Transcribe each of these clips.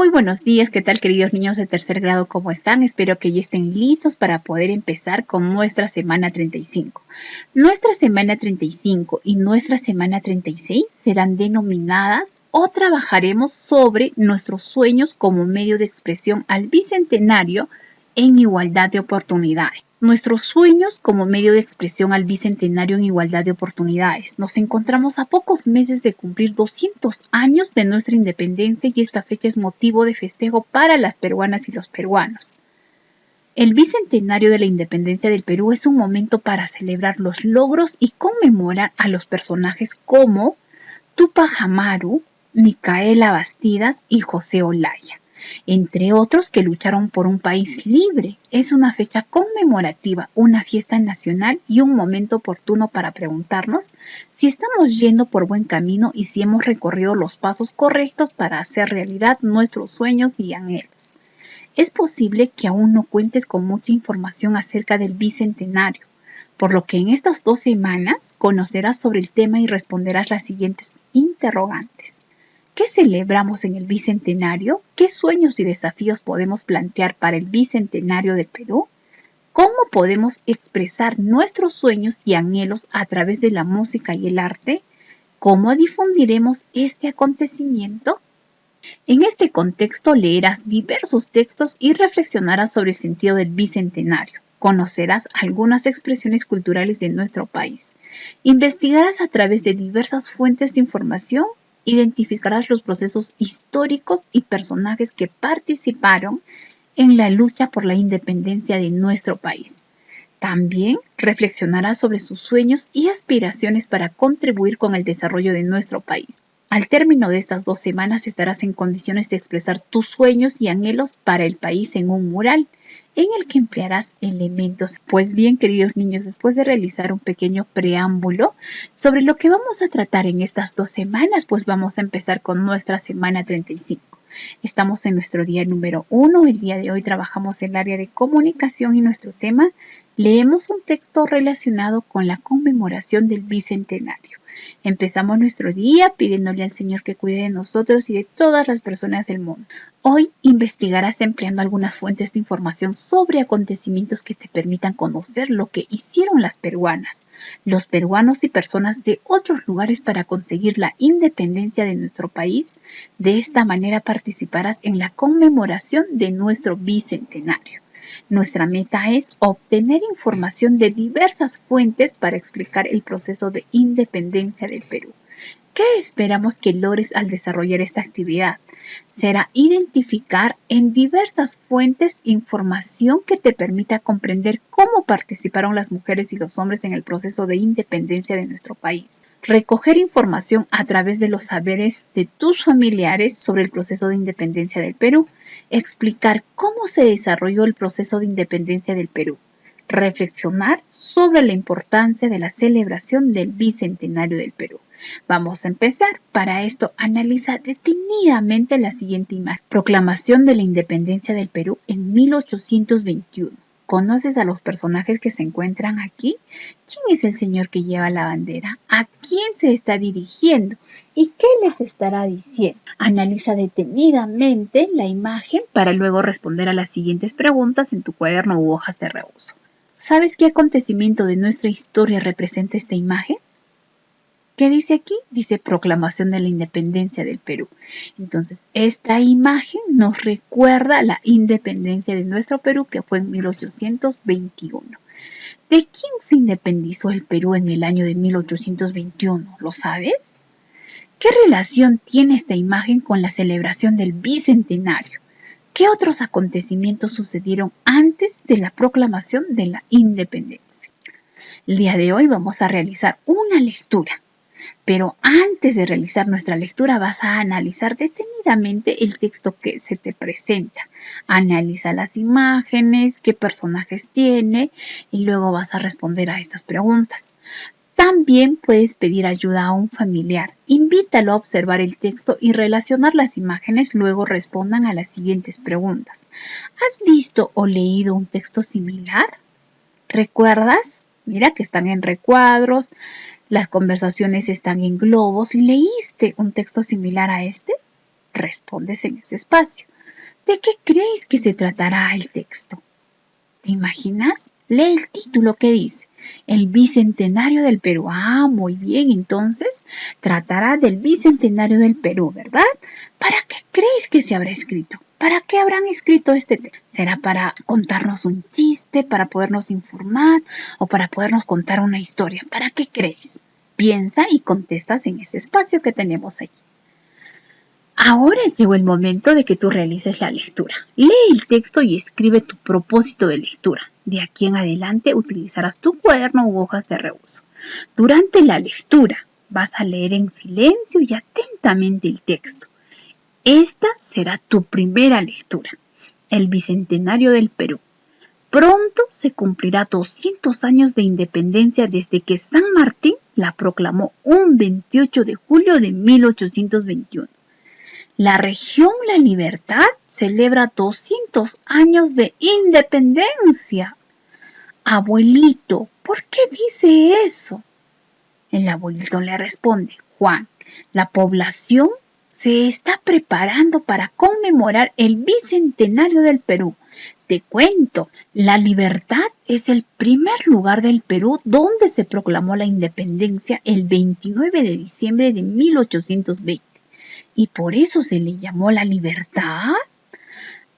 Muy buenos días, ¿qué tal queridos niños de tercer grado? ¿Cómo están? Espero que ya estén listos para poder empezar con nuestra semana 35. Nuestra semana 35 y nuestra semana 36 serán denominadas o trabajaremos sobre nuestros sueños como medio de expresión al bicentenario en igualdad de oportunidades. Nuestros sueños como medio de expresión al bicentenario en igualdad de oportunidades. Nos encontramos a pocos meses de cumplir 200 años de nuestra independencia y esta fecha es motivo de festejo para las peruanas y los peruanos. El bicentenario de la independencia del Perú es un momento para celebrar los logros y conmemorar a los personajes como Túpac Amaru, Micaela Bastidas y José Olaya, entre otros que lucharon por un país libre. Es una fecha conmemorativa, una fiesta nacional y un momento oportuno para preguntarnos si estamos yendo por buen camino y si hemos recorrido los pasos correctos para hacer realidad nuestros sueños y anhelos. Es posible que aún no cuentes con mucha información acerca del bicentenario, por lo que en estas 2 semanas conocerás sobre el tema y responderás las siguientes interrogantes. ¿Qué celebramos en el bicentenario? ¿Qué sueños y desafíos podemos plantear para el bicentenario del Perú? ¿Cómo podemos expresar nuestros sueños y anhelos a través de la música y el arte? ¿Cómo difundiremos este acontecimiento? En este contexto leerás diversos textos y reflexionarás sobre el sentido del bicentenario. Conocerás algunas expresiones culturales de nuestro país. Investigarás a través de diversas fuentes de información. Identificarás los procesos históricos y personajes que participaron en la lucha por la independencia de nuestro país. También reflexionarás sobre sus sueños y aspiraciones para contribuir con el desarrollo de nuestro país. Al término de estas 2 semanas estarás en condiciones de expresar tus sueños y anhelos para el país en un mural, en el que emplearás elementos. Pues bien, queridos niños, después de realizar un pequeño preámbulo sobre lo que vamos a tratar en estas 2 semanas, pues vamos a empezar con nuestra semana 35. Estamos en nuestro día número 1. El día de hoy trabajamos el área de comunicación y nuestro tema, leemos un texto relacionado con la conmemoración del bicentenario. Empezamos nuestro día pidiéndole al Señor que cuide de nosotros y de todas las personas del mundo. Hoy investigarás empleando algunas fuentes de información sobre acontecimientos que te permitan conocer lo que hicieron las peruanas, los peruanos y personas de otros lugares para conseguir la independencia de nuestro país. De esta manera participarás en la conmemoración de nuestro bicentenario. Nuestra meta es obtener información de diversas fuentes para explicar el proceso de independencia del Perú. ¿Qué esperamos que logres al desarrollar esta actividad? Será identificar en diversas fuentes información que te permita comprender cómo participaron las mujeres y los hombres en el proceso de independencia de nuestro país. Recoger información a través de los saberes de tus familiares sobre el proceso de independencia del Perú. Explicar cómo se desarrolló el proceso de independencia del Perú. Reflexionar sobre la importancia de la celebración del bicentenario del Perú. Vamos a empezar. Para esto, analiza detenidamente la siguiente imagen. Proclamación de la independencia del Perú en 1821. ¿Conoces a los personajes que se encuentran aquí? ¿Quién es el señor que lleva la bandera? ¿A quién se está dirigiendo? ¿Y qué les estará diciendo? Analiza detenidamente la imagen para luego responder a las siguientes preguntas en tu cuaderno u hojas de reuso. ¿Sabes qué acontecimiento de nuestra historia representa esta imagen? ¿Qué dice aquí? Dice proclamación de la independencia del Perú. Entonces, esta imagen nos recuerda la independencia de nuestro Perú, que fue en 1821. ¿De quién se independizó el Perú en el año de 1821? ¿Lo sabes? ¿Qué relación tiene esta imagen con la celebración del bicentenario? ¿Qué otros acontecimientos sucedieron antes de la proclamación de la independencia? El día de hoy vamos a realizar una lectura. Pero antes de realizar nuestra lectura vas a analizar detenidamente el texto que se te presenta. Analiza las imágenes, qué personajes tiene y luego vas a responder a estas preguntas. También puedes pedir ayuda a un familiar. Invítalo a observar el texto y relacionar las imágenes, luego respondan a las siguientes preguntas. ¿Has visto o leído un texto similar? ¿Recuerdas? Mira que están en recuadros. Las conversaciones están en globos. ¿Leíste un texto similar a este? Respondes en ese espacio. ¿De qué crees que se tratará el texto? ¿Te imaginas? Lee el título que dice El Bicentenario del Perú. Ah, muy bien, entonces tratará del Bicentenario del Perú, ¿verdad? ¿Para qué crees que se habrá escrito? ¿Para qué habrán escrito este texto? ¿Será para contarnos un chiste, para podernos informar o para podernos contar una historia? ¿Para qué crees? Piensa y contestas en ese espacio que tenemos aquí. Ahora llegó el momento de que tú realices la lectura. Lee el texto y escribe tu propósito de lectura. De aquí en adelante utilizarás tu cuaderno u hojas de reuso. Durante la lectura vas a leer en silencio y atentamente el texto. Esta será tu primera lectura. El Bicentenario del Perú. Pronto se cumplirá 200 años de independencia desde que San Martín la proclamó un 28 de julio de 1821. La región La Libertad celebra 200 años de independencia. Abuelito, ¿por qué dice eso? El abuelito le responde, Juan, la población se está preparando para conmemorar el Bicentenario del Perú. Te cuento, La Libertad es el primer lugar del Perú donde se proclamó la independencia el 29 de diciembre de 1820. ¿Y por eso se le llamó La Libertad?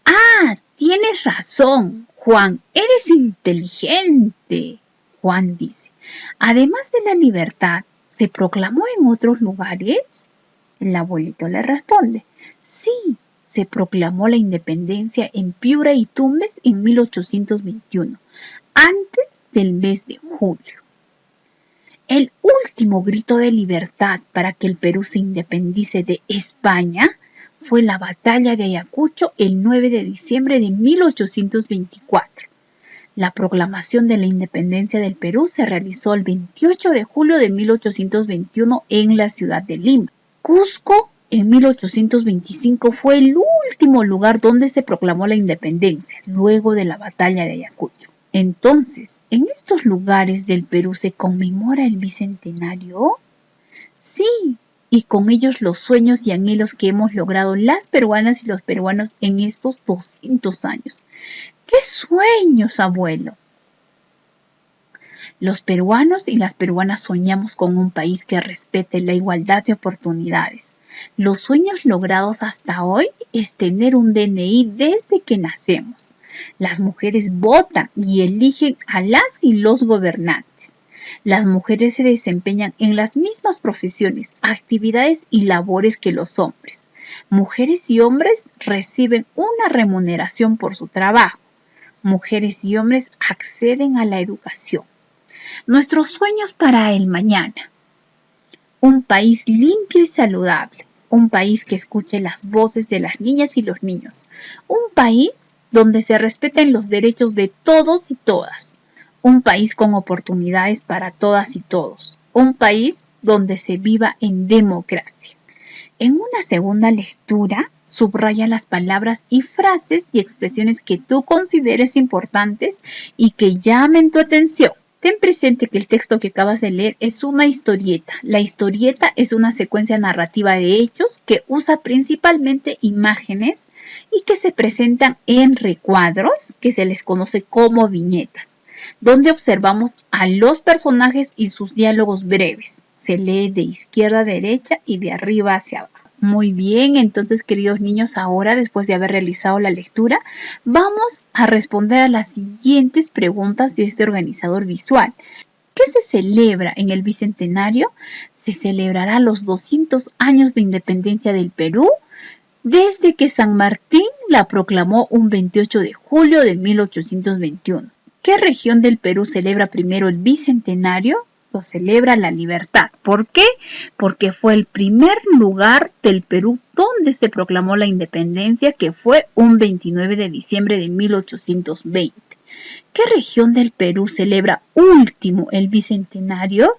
Ah, tienes razón, Juan, eres inteligente. Juan dice, además de La Libertad, ¿se proclamó en otros lugares? El abuelito le responde, sí, se proclamó la independencia en Piura y Tumbes en 1821, antes del mes de julio. El último grito de libertad para que el Perú se independice de España fue la batalla de Ayacucho el 9 de diciembre de 1824. La proclamación de la independencia del Perú se realizó el 28 de julio de 1821 en la ciudad de Lima. Cusco en 1825 fue el último lugar donde se proclamó la independencia, luego de la batalla de Ayacucho. Entonces, ¿en estos lugares del Perú se conmemora el Bicentenario? Sí, y con ellos los sueños y anhelos que hemos logrado las peruanas y los peruanos en estos 200 años. ¿Qué sueños, abuelo? Los peruanos y las peruanas soñamos con un país que respete la igualdad de oportunidades. Los sueños logrados hasta hoy es tener un DNI desde que nacemos. Las mujeres votan y eligen a las y los gobernantes. Las mujeres se desempeñan en las mismas profesiones, actividades y labores que los hombres. Mujeres y hombres reciben una remuneración por su trabajo. Mujeres y hombres acceden a la educación. Nuestros sueños para el mañana. Un país limpio y saludable. Un país que escuche las voces de las niñas y los niños. Un país donde se respeten los derechos de todos y todas. Un país con oportunidades para todas y todos. Un país donde se viva en democracia. En una segunda lectura, subraya las palabras y frases y expresiones que tú consideres importantes y que llamen tu atención. Ten presente que el texto que acabas de leer es una historieta. La historieta es una secuencia narrativa de hechos que usa principalmente imágenes y que se presentan en recuadros, que se les conoce como viñetas, donde observamos a los personajes y sus diálogos breves. Se lee de izquierda a derecha y de arriba hacia abajo. Muy bien, entonces queridos niños, ahora después de haber realizado la lectura, vamos a responder a las siguientes preguntas de este organizador visual. ¿Qué se celebra en el Bicentenario? Se celebrará los 200 años de independencia del Perú desde que San Martín la proclamó un 28 de julio de 1821. ¿Qué región del Perú celebra primero el Bicentenario? Lo celebra La Libertad. ¿Por qué? Porque fue el primer lugar del Perú donde se proclamó la independencia, que fue un 29 de diciembre de 1820. ¿Qué región del Perú celebra último el Bicentenario?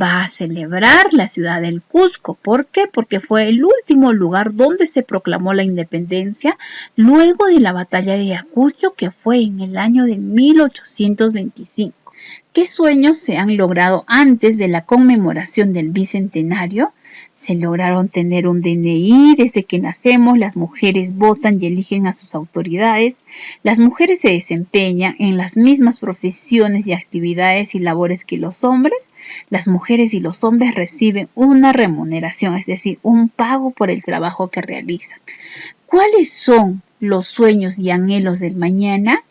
Va a celebrar la ciudad del Cusco. ¿Por qué? Porque fue el último lugar donde se proclamó la independencia luego de la batalla de Ayacucho, que fue en el año de 1825. ¿Qué sueños se han logrado antes de la conmemoración del Bicentenario? Se lograron tener un DNI desde que nacemos, las mujeres votan y eligen a sus autoridades, las mujeres se desempeñan en las mismas profesiones y actividades y labores que los hombres, las mujeres y los hombres reciben una remuneración, es decir, un pago por el trabajo que realizan. ¿Cuáles son los sueños y anhelos del mañana?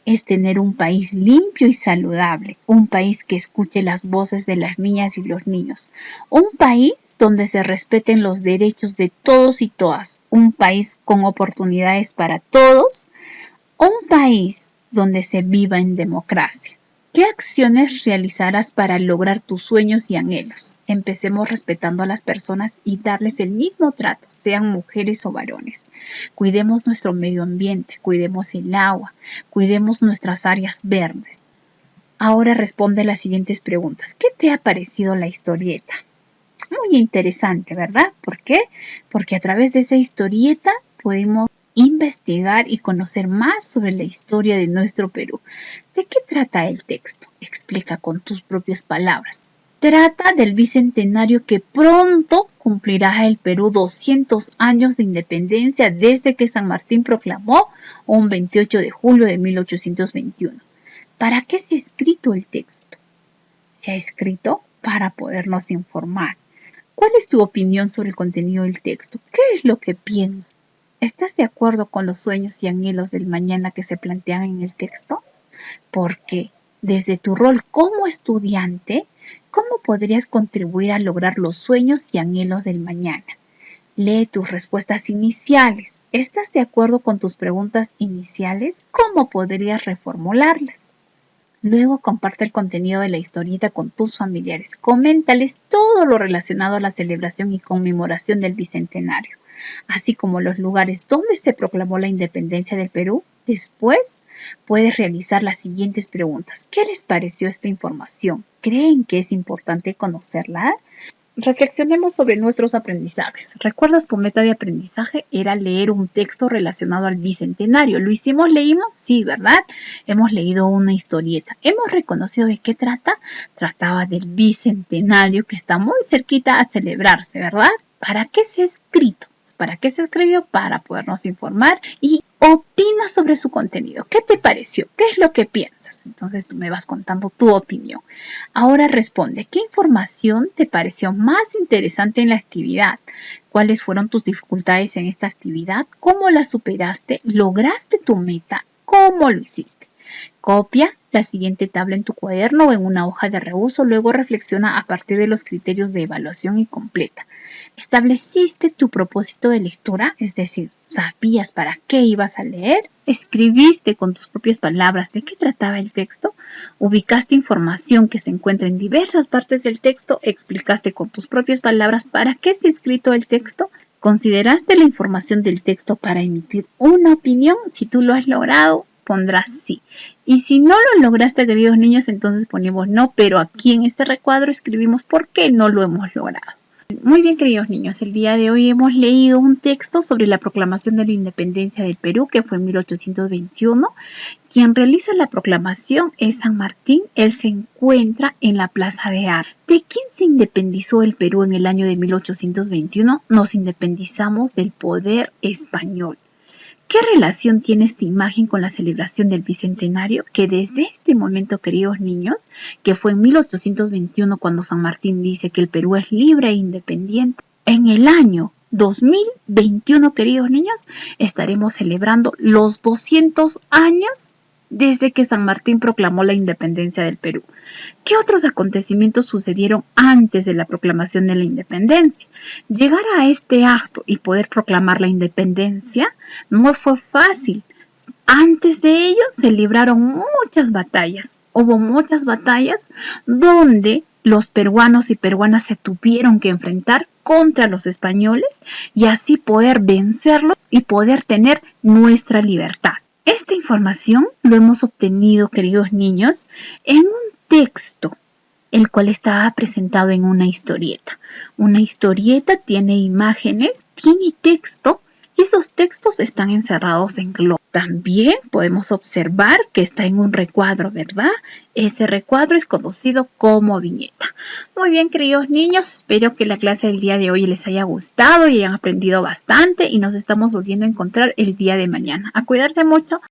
Es tener un país limpio y saludable, un país que escuche las voces de las niñas y los niños, un país donde se respeten los derechos de todos y todas, un país con oportunidades para todos, un país donde se viva en democracia. ¿Qué acciones realizarás para lograr tus sueños y anhelos? Empecemos respetando a las personas y darles el mismo trato, sean mujeres o varones. Cuidemos nuestro medio ambiente, cuidemos el agua, cuidemos nuestras áreas verdes. Ahora responde las siguientes preguntas. ¿Qué te ha parecido la historieta? Muy interesante, ¿verdad? ¿Por qué? Porque a través de esa historieta podemos investigar y conocer más sobre la historia de nuestro Perú. ¿De qué trata el texto? Explica con tus propias palabras. Trata del bicentenario que pronto cumplirá el Perú 200 años de independencia desde que San Martín proclamó un 28 de julio de 1821. ¿Para qué se ha escrito el texto? Se ha escrito para podernos informar. ¿Cuál es tu opinión sobre el contenido del texto? ¿Qué es lo que piensas? ¿Estás de acuerdo con los sueños y anhelos del mañana que se plantean en el texto? Porque desde tu rol como estudiante, ¿cómo podrías contribuir a lograr los sueños y anhelos del mañana? Lee tus respuestas iniciales. ¿Estás de acuerdo con tus preguntas iniciales? ¿Cómo podrías reformularlas? Luego comparte el contenido de la historieta con tus familiares. Coméntales todo lo relacionado a la celebración y conmemoración del Bicentenario, así como los lugares donde se proclamó la independencia del Perú. Después, puedes realizar las siguientes preguntas. ¿Qué les pareció esta información? ¿Creen que es importante conocerla? Reflexionemos sobre nuestros aprendizajes. ¿Recuerdas tu meta de aprendizaje? Era leer un texto relacionado al Bicentenario. ¿Lo hicimos? ¿Leímos? Sí, ¿verdad? Hemos leído una historieta. ¿Hemos reconocido de qué trata? Trataba del Bicentenario que está muy cerquita a celebrarse, ¿verdad? ¿Para qué se ha escrito? ¿Para qué se escribió? Para podernos informar y opina sobre su contenido. ¿Qué te pareció? ¿Qué es lo que piensas? Entonces tú me vas contando tu opinión. Ahora responde, ¿qué información te pareció más interesante en la actividad? ¿Cuáles fueron tus dificultades en esta actividad? ¿Cómo la superaste? ¿Lograste tu meta? ¿Cómo lo hiciste? Copia la siguiente tabla en tu cuaderno o en una hoja de reuso, luego reflexiona a partir de los criterios de evaluación y completa. ¿Estableciste tu propósito de lectura? Es decir, ¿sabías para qué ibas a leer? ¿Escribiste con tus propias palabras de qué trataba el texto? ¿Ubicaste información que se encuentra en diversas partes del texto? ¿Explicaste con tus propias palabras para qué se ha escrito el texto? ¿Consideraste la información del texto para emitir una opinión? Si tú lo has logrado, pondrás sí. Y si no lo lograste, queridos niños, entonces ponemos no, pero aquí en este recuadro escribimos por qué no lo hemos logrado. Muy bien, queridos niños, el día de hoy hemos leído un texto sobre la proclamación de la independencia del Perú, que fue en 1821. Quien realiza la proclamación es San Martín. Él se encuentra en la Plaza de Armas. ¿De quién se independizó el Perú en el año de 1821? Nos independizamos del poder español. ¿Qué relación tiene esta imagen con la celebración del Bicentenario? Que desde este momento, queridos niños, que fue en 1821 cuando San Martín dice que el Perú es libre e independiente, en el año 2021, queridos niños, estaremos celebrando los 200 años desde que San Martín proclamó la independencia del Perú. ¿Qué otros acontecimientos sucedieron antes de la proclamación de la independencia? Llegar a este acto y poder proclamar la independencia no fue fácil. Antes de ello se libraron muchas batallas. Hubo muchas batallas donde los peruanos y peruanas se tuvieron que enfrentar contra los españoles y así poder vencerlos y poder tener nuestra libertad. Esta información lo hemos obtenido, queridos niños, en un texto, el cual estaba presentado en una historieta. Una historieta tiene imágenes, tiene texto y esos textos están encerrados en globos. También podemos observar que está en un recuadro, ¿verdad? Ese recuadro es conocido como viñeta. Muy bien, queridos niños, espero que la clase del día de hoy les haya gustado y hayan aprendido bastante y nos estamos volviendo a encontrar el día de mañana. A cuidarse mucho.